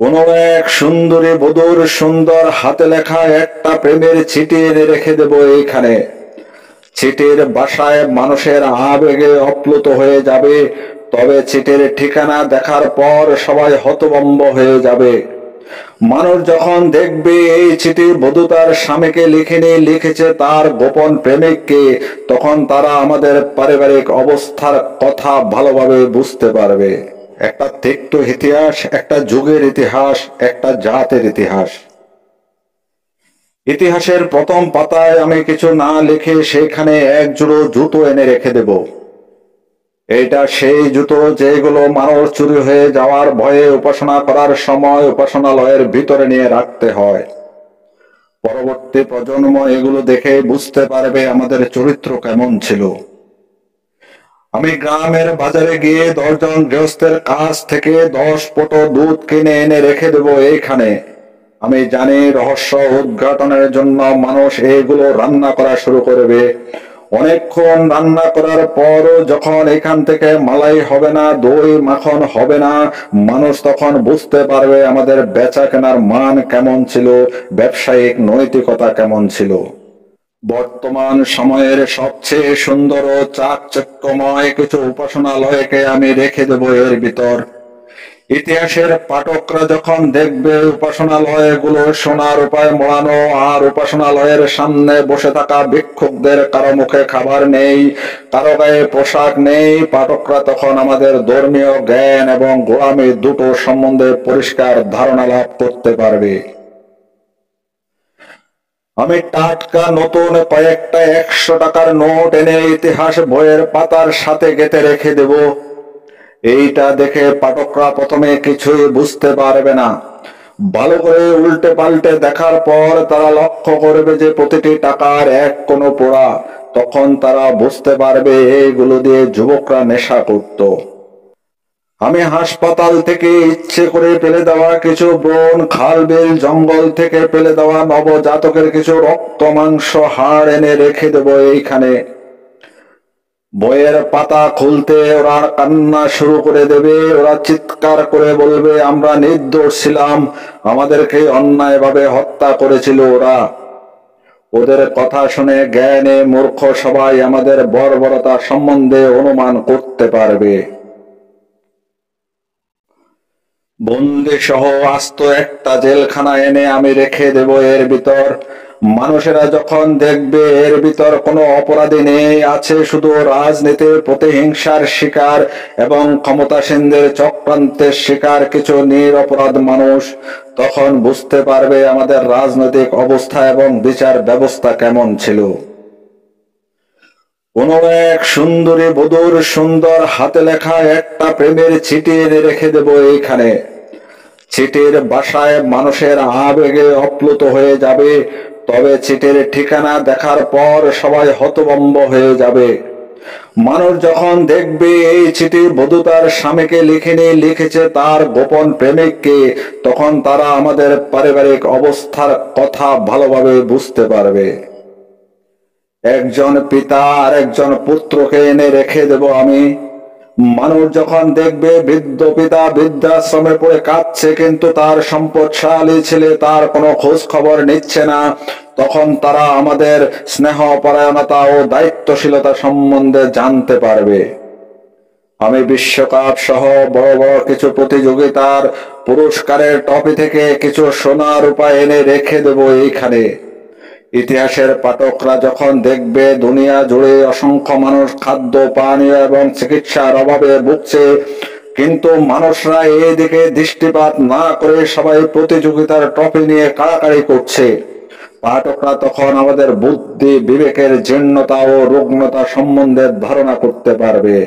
কোন এক সুন্দরী বধূর সুন্দর হাতে লেখা একটা প্রেমের চিঠি এনে রেখে দেব এইখানে। চিঠির বাসায় মানুষের আবেগে অপ্লুত হয়ে যাবে, তবে চিঠির ঠিকানা দেখার পর সবাই হতভম্ব হয়ে যাবে। মানুষ যখন দেখবে এই চিঠি বধূ তার স্বামীকে লিখেনি, লিখেছে তার গোপন প্রেমিককে, তখন তারা আমাদের পারিবারিক অবস্থার কথা ভালোভাবে বুঝতে পারবে। একটা তিক্ত ইতিহাস, একটা যুগের ইতিহাস, একটা জাতের ইতিহাস। ইতিহাসের প্রথম পাতায় আমি কিছু না লিখে সেখানে এক জোড়ো জুতো এনে রেখে দেব। এইটা সেই জুতো যেগুলো মানুষ চুরি হয়ে যাওয়ার ভয়ে উপাসনা করার সময় উপাসনালয়ের ভিতরে নিয়ে রাখতে হয়। পরবর্তী প্রজন্ম এগুলো দেখে বুঝতে পারবে আমাদের চরিত্র কেমন ছিল। আমি গ্রামের বাজারে গিয়ে 10 জন গৃহস্থের কাছ থেকে 10 পটো দুধ কিনে এনে রেখে দেব এইখানে। আমি জানি রহস্য উদ্ঘাটনের জন্য মানুষ এগুলো রান্না করা শুরু করবে। অনেকক্ষণ রান্না করার পরও যখন এখান থেকে মালাই হবে না, দই মাখন হবে না, মানুষ তখন বুঝতে পারবে আমাদের বেচা কেনার মান কেমন ছিল, ব্যবসায়িক নৈতিকতা কেমন ছিল। বর্তমান সময়ের সবচেয়ে সুন্দর ও চাকচিক্যময় কিছু উপাসনালয়কে আমি রেখে দেব এর ভিতর। ইতিহাসের পাঠকরা যখন দেখবে উপাসনালয়গুলো সোনার উপায় মোড়ানো, আর উপাসনালয়ের সামনে বসে থাকা ভিক্ষুকদের কারো মুখে খাবার নেই, কারো গায়ে পোশাক নেই, পাঠকরা তখন আমাদের ধর্মীয় জ্ঞান এবং গোলামি দুটো সম্বন্ধে পরিষ্কার ধারণা লাভ করতে পারবে। আমি টাটকা নতুন কয়েকটা 100 টাকার নোট এনে ইতিহাস বইয়ের পাতার সাথে গেঁথে রেখে দেব। এইটা দেখে পাঠকরা প্রথমে কিছুই বুঝতে পারবে না। ভালো করে উল্টে পাল্টে দেখার পর তারা লক্ষ্য করবে যে প্রতিটি টাকার এক কোনো পোড়া। তখন তারা বুঝতে পারবে এইগুলো দিয়ে যুবকরা নেশা করত। আমি হাসপাতাল থেকে ইচ্ছে করে ফেলে দেওয়া কিছু বন, খাল, বিল, জঙ্গল থেকে ফেলে দেওয়া নবজাতকের কিছু রক্ত, মাংস, হাড় এনে রেখে দেব এইখানে। বইয়ের পাতা খুলতে ওরা কান্না শুরু করে দেবে। ওরা চিৎকার করে বলবে, আমরা নির্দোষ ছিলাম, আমাদেরকে অন্যায়ভাবে হত্যা করেছিল ওরা। ওদের কথা শুনে জ্ঞানে মূর্খ সবাই আমাদের বর্বরতা সম্বন্ধে অনুমান করতে পারবে। বন্দি সহ আস্ত একটা জেলখানা এনে আমি রেখে দেব এর ভিতর। মানুষেরা যখন দেখবে এর ভিতর কোনো অপরাধী নেই, আছে শুধু রাজনীতির প্রতিহিংসার শিকার এবং ক্ষমতাসীনদের চক্রান্তের শিকার কিছু নিরপরাধ মানুষ, তখন বুঝতে পারবে আমাদের রাজনৈতিক অবস্থা এবং বিচার ব্যবস্থা কেমন ছিল। কোন এক সুন্দরী বধূর সুন্দর হাতে লেখা একটা প্রেমের চিঠি এনে রেখে দেব এইখানে। চিঠির বাসায় মানুষের আবেগে অপ্লুত হয়ে যাবে, তবে চিঠির ঠিকানা দেখার পর সবাই হতভম্ব হয়ে যাবে। মানুষ যখন দেখবে এই চিঠি বধূ তার স্বামীকে লিখেনি, লিখেছে তার গোপন প্রেমিককে, তখন তারা আমাদের পারিবারিক অবস্থার কথা ভালোভাবে বুঝতে পারবে। একজন পিতা আর একজন পুত্রকে এনে রেখে দেব আমি। মানুষ যখন দেখবে বৃদ্ধ পিতা বৃদ্ধাশ্রমে পড়ে কাঁদছে, কিন্তু তার সম্পদশালী ছেলে তার কোনো খোঁজ খবর নিচ্ছে না, তখন তারা আমাদের স্নেহ পরায়ণতা ও দায়িত্বশীলতা সম্বন্ধে জানতে পারবে। আমি বিশ্বকাপ সহ বড় বড় কিছু প্রতিযোগিতার পুরস্কারের ট্রফি থেকে কিছু সোনার উপায় এনে রেখে দেব এইখানে। ইতিহাসের পাঠকরা যখন দেখবে দুনিয়া জুড়ে অসংখ্য মানুষ খাদ্য, পানীয় এবং চিকিৎসার অভাবে ভুগছে, কিন্তু মানুষরা এদিকে দৃষ্টিপাত না করে সবাই প্রতিযোগিতার ট্রফি নিয়ে কাড়াকাড়ি করছে, পাঠকরা তখন আমাদের বুদ্ধি, বিবেকের জীর্ণতা ও রুগ্নতা সম্বন্ধে ধারণা করতে পারবে।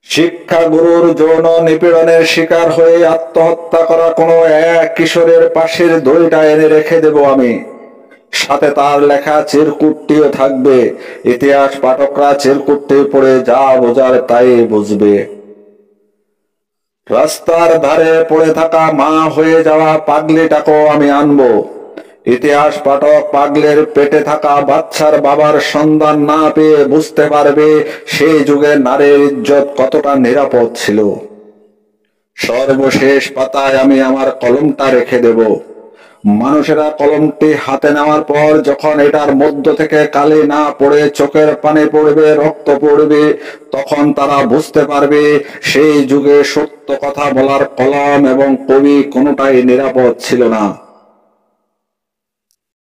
শিক্ষাগুরুর যৌন নিপীড়নের শিকার হয়ে আত্মহত্যা করা কোনো এক কিশোরের পাশের দড়িটা এনে রেখে দেব আমি। সাথে তার লেখা চিরকুটটিও থাকবে। ইতিহাস পাঠকরা চিরকুটটি পড়ে যা বোঝার তাই বুঝবে। রাস্তার ধারে পড়ে থাকা মা হয়ে যাওয়া পাগলিটাকেও আমি আনবো। ইতিহাস পাঠক পাগলের পেটে থাকা বাচ্চার বাবার সন্ধান না পেয়ে বুঝতে পারবে সেই যুগে নারীর ইজ্জত কতটা নিরাপদ ছিল। সর্বশেষ পাতায় আমি আমার কলমটা রেখে দেব। মানুষেরা কলমটি হাতে নেওয়ার পর যখন এটার মধ্য থেকে কালি না পড়ে চোখের পানি পড়বে, রক্ত পড়বে, তখন তারা বুঝতে পারবে সেই যুগে সত্য কথা বলার কলম এবং কবি কোনোটাই নিরাপদ ছিল না।